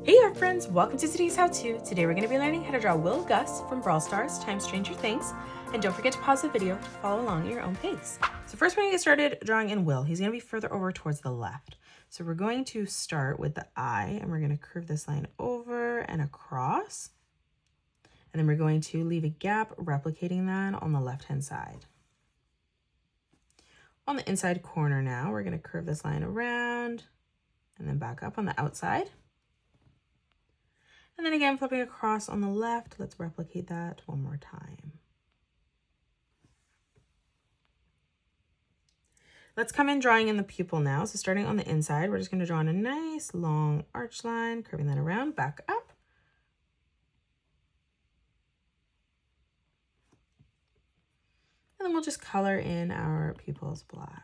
Hey our friends, welcome to today's how-to. Today we're going to be learning how to draw Will Gus from Brawl Stars times Stranger Things. And don't forget to pause the video to follow along at your own pace. So first we're going to get started drawing in Will. He's going to be further over towards the left. So we're going to start with the eye and we're going to curve this line over and across. And then we're going to leave a gap replicating that on the left-hand side. On the inside corner now, we're going to curve this line around and then back up on the outside. And then again, flipping across on the left, let's replicate that one more time. Let's come in drawing in the pupil now. So starting on the inside, we're just going to draw in a nice long arch line, curving that around, back up. And then we'll just color in our pupils black.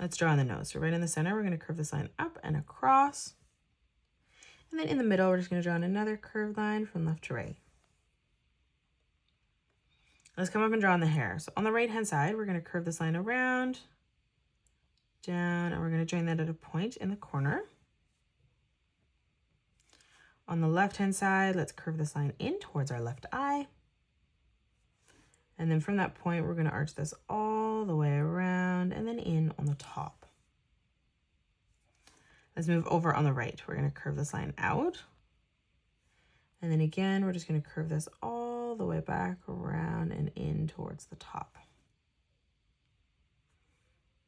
Let's draw in the nose. So right in the center, we're going to curve this line up and across. And then in the middle, we're just going to draw in another curved line from left to right. Let's come up and draw in the hair. So on the right-hand side, we're going to curve this line around, down, and we're going to join that at a point in the corner. On the left-hand side, let's curve this line in towards our left eye. And then from that point, we're going to arch this all the way around and then in on the top. Let's move over on the right. We're going to curve this line out. And then again, we're just going to curve this all the way back around and in towards the top.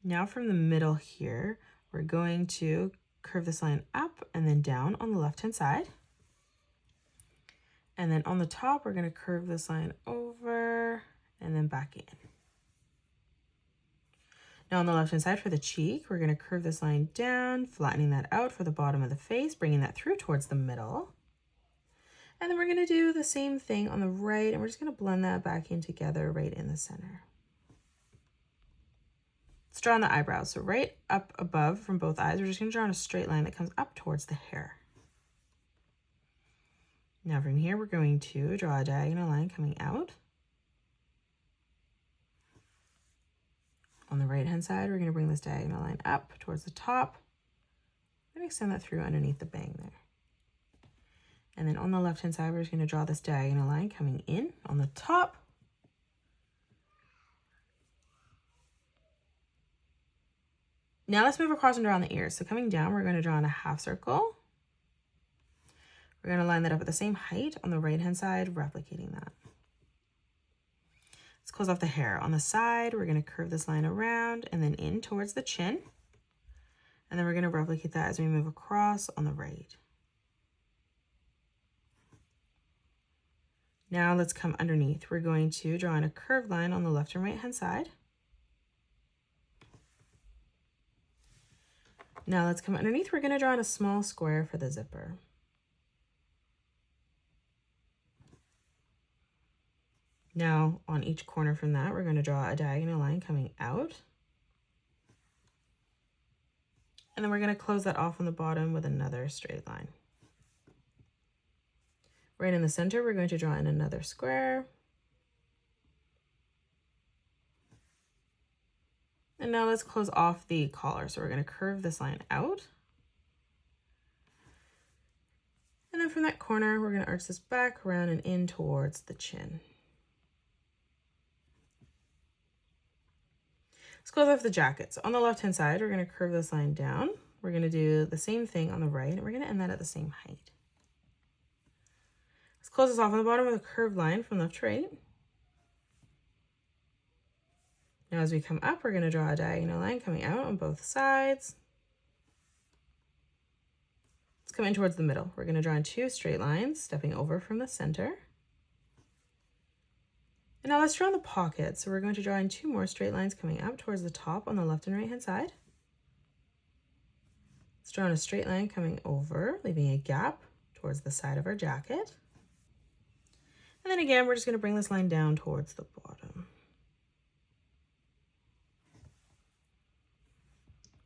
Now from the middle here, we're going to curve this line up and then down on the left-hand side. And then on the top, we're going to curve this line over and then back in. Now on the left-hand side for the cheek, we're going to curve this line down, flattening that out for the bottom of the face, bringing that through towards the middle. And then we're going to do the same thing on the right, and we're just going to blend that back in together right in the center. Let's draw on the eyebrows. So right up above from both eyes, we're just going to draw on a straight line that comes up towards the hair. Now from here, we're going to draw a diagonal line coming out. On the right-hand side, we're going to bring this diagonal line up towards the top. I'm going to extend that through underneath the bang there. And then on the left-hand side, we're just going to draw this diagonal line coming in on the top. Now let's move across and draw on the ears. So coming down, we're going to draw in a half circle. We're going to line that up at the same height on the right-hand side, replicating that. Let's close off the hair. On the side, we're going to curve this line around and then in towards the chin. And then we're going to replicate that as we move across on the right. Now let's come underneath. We're going to draw in a curved line on the left and right-hand side. Now let's come underneath. We're going to draw in a small square for the zipper. Now on each corner from that, we're going to draw a diagonal line coming out. And then we're going to close that off on the bottom with another straight line. Right in the center, we're going to draw in another square. And now let's close off the collar. So we're going to curve this line out. And then from that corner, we're going to arch this back around and in towards the chin. Let's close off the jacket. So on the left-hand side, we're going to curve this line down. We're going to do the same thing on the right, and we're going to end that at the same height. Let's close this off on the bottom with a curved line from left to right. Now as we come up, we're going to draw a diagonal line coming out on both sides. Let's come in towards the middle. We're going to draw in two straight lines, stepping over from the center. And now let's draw in the pocket. So we're going to draw in two more straight lines coming up towards the top on the left and right-hand side. Let's draw in a straight line coming over, leaving a gap towards the side of our jacket. And then again, we're just going to bring this line down towards the bottom.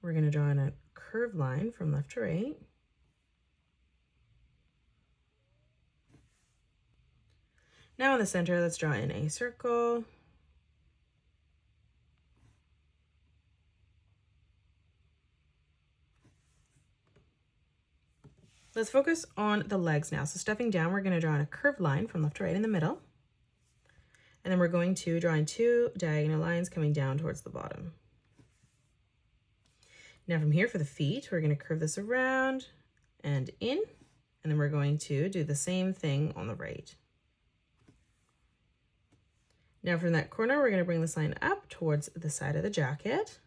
We're going to draw in a curved line from left to right. Now in the center, let's draw in a circle. Let's focus on the legs now. So stepping down, we're going to draw in a curved line from left to right in the middle. And then we're going to draw in 2 diagonal lines coming down towards the bottom. Now from here for the feet, we're going to curve this around and in. And then we're going to do the same thing on the right. Now from that corner, we're going to bring this line up towards the side of the jacket.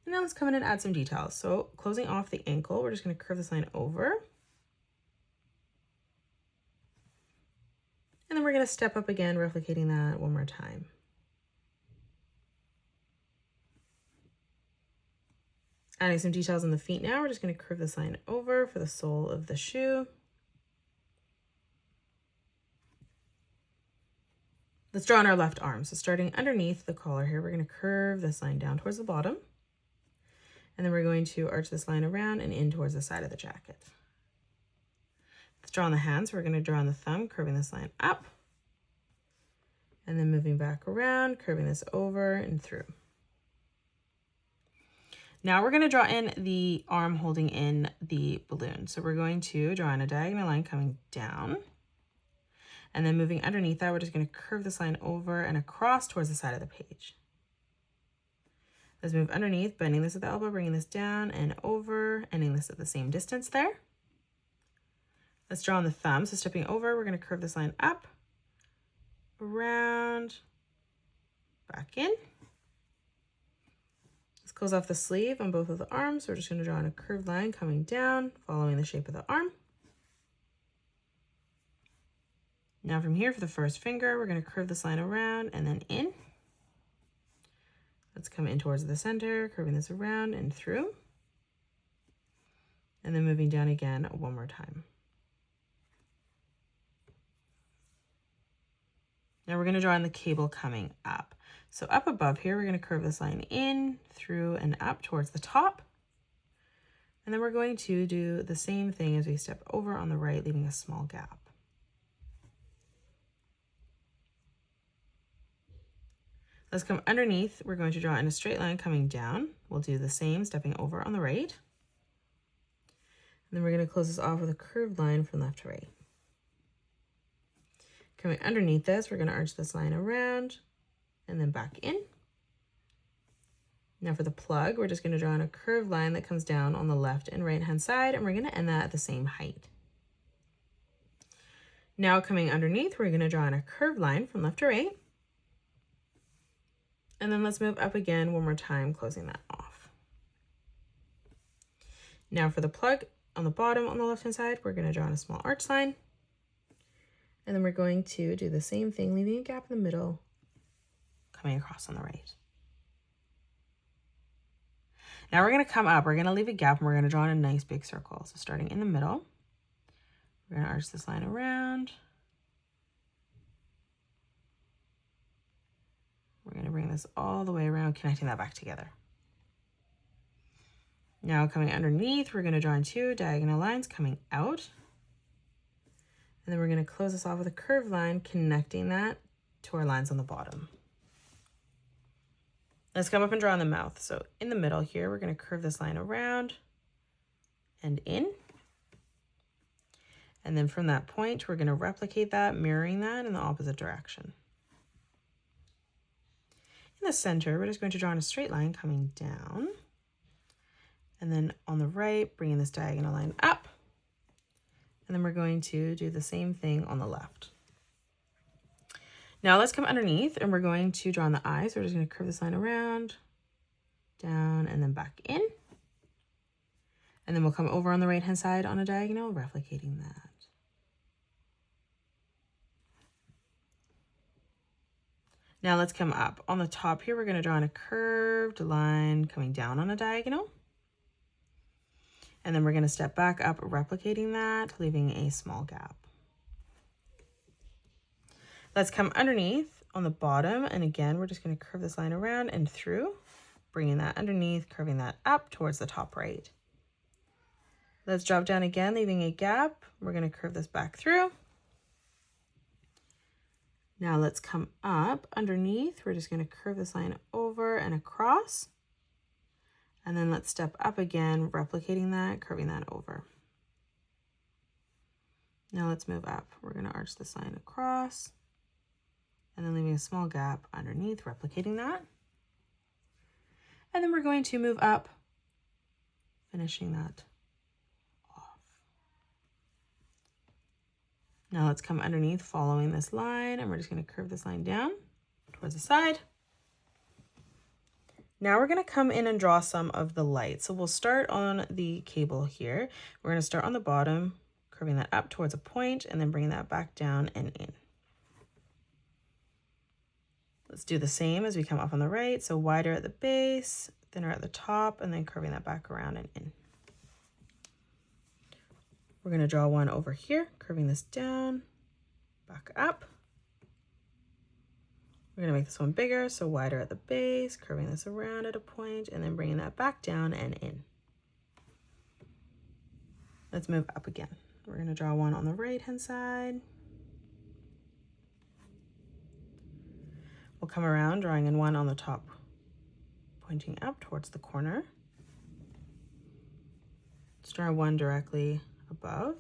And now let's come in and add some details. So closing off the ankle, we're just going to curve this line over. And then we're going to step up again, replicating that one more time. Adding some details on the feet now, we're just going to curve this line over for the sole of the shoe. Let's draw on our left arm. So starting underneath the collar here, we're going to curve this line down towards the bottom. And then we're going to arch this line around and in towards the side of the jacket. Let's draw on the hands. We're going to draw on the thumb, curving this line up. And then moving back around, curving this over and through. Now we're going to draw in the arm holding in the balloon. So we're going to draw in a diagonal line coming down. And then moving underneath that, we're just going to curve this line over and across towards the side of the page. Let's move underneath, bending this at the elbow, bringing this down and over, ending this at the same distance there. Let's draw on the thumb. So stepping over, we're going to curve this line up, around, back in. Let's close off the sleeve on both of the arms. We're just going to draw in a curved line coming down, following the shape of the arm. Now from here for the first finger, we're going to curve this line around and then in. Let's come in towards the center, curving this around and through. And then moving down again one more time. Now we're going to draw in the cable coming up. So up above here, we're going to curve this line in, through, and up towards the top. And then we're going to do the same thing as we step over on the right, leaving a small gap. Let's come underneath. We're going to draw in a straight line coming down. We'll do the same, stepping over on the right. And then we're going to close this off with a curved line from left to right. Coming underneath this, we're going to arch this line around and then back in. Now for the plug, we're just going to draw in a curved line that comes down on the left and right hand side, and we're going to end that at the same height. Now coming underneath, we're going to draw in a curved line from left to right. And then let's move up again one more time, closing that off. Now for the plug on the bottom on the left-hand side, we're going to draw in a small arch line. And then we're going to do the same thing, leaving a gap in the middle, coming across on the right. Now we're going to come up, we're going to leave a gap, and we're going to draw in a nice big circle. So starting in the middle, we're going to arch this line around. We're going to bring this all the way around, connecting that back together. Now coming underneath, we're going to draw in 2 diagonal lines coming out. And then we're going to close this off with a curved line, connecting that to our lines on the bottom. Let's come up and draw in the mouth. So in the middle here, we're going to curve this line around and in. And then from that point, we're going to replicate that, mirroring that in the opposite direction. In the center, we're just going to draw in a straight line coming down. And then on the right, bringing this diagonal line up. And then we're going to do the same thing on the left. Now let's come underneath, and we're going to draw in the eyes. So we're just going to curve this line around, down, and then back in. And then we'll come over on the right-hand side on a diagonal, replicating that. Now let's come up. On the top here, we're going to draw in a curved line coming down on a diagonal. And then we're going to step back up, replicating that, leaving a small gap. Let's come underneath on the bottom. And again, we're just going to curve this line around and through, bringing that underneath, curving that up towards the top right. Let's drop down again, leaving a gap. We're going to curve this back through. Now let's come up underneath. We're just going to curve this line over and across. And then let's step up again, replicating that, curving that over. Now let's move up. We're going to arch this line across and then leaving a small gap underneath, replicating that. And then we're going to move up, finishing that off. Now let's come underneath following this line, and we're just going to curve this line down towards the side. Now we're going to come in and draw some of the light. So we'll start on the cable here. We're going to start on the bottom, curving that up towards a point, and then bringing that back down and in. Let's do the same as we come up on the right. So wider at the base, thinner at the top, and then curving that back around and in. We're going to draw one over here, curving this down, back up. We're going to make this one bigger, so wider at the base, curving this around at a point, and then bringing that back down and in. Let's move up again. We're going to draw one on the right-hand side. We'll come around, drawing in one on the top, pointing up towards the corner. Let's draw one directly above.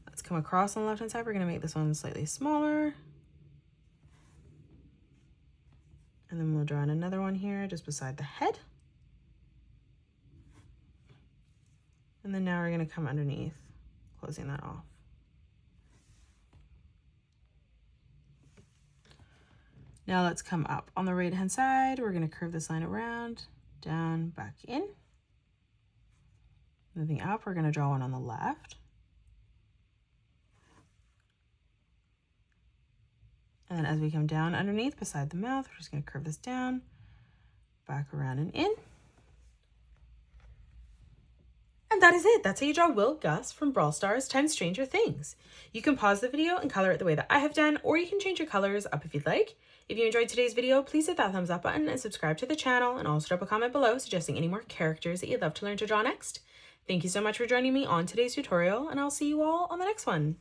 Let's come across on the left-hand side. We're going to make this one slightly smaller. And then we'll draw in another one here just beside the head. And then now we're going to come underneath, closing that off. Now let's come up. On the right-hand side, we're going to curve this line around, down, back in. Moving up, we're going to draw one on the left. And then as we come down underneath beside the mouth, we're just going to curve this down, back around and in. And that is it. That's how you draw Will Gus from Brawl Stars times Stranger Things. You can pause the video and color it the way that I have done, or you can change your colors up if you'd like. If you enjoyed today's video, please hit that thumbs up button and subscribe to the channel, and also drop a comment below suggesting any more characters that you'd love to learn to draw next. Thank you so much for joining me on today's tutorial, and I'll see you all on the next one.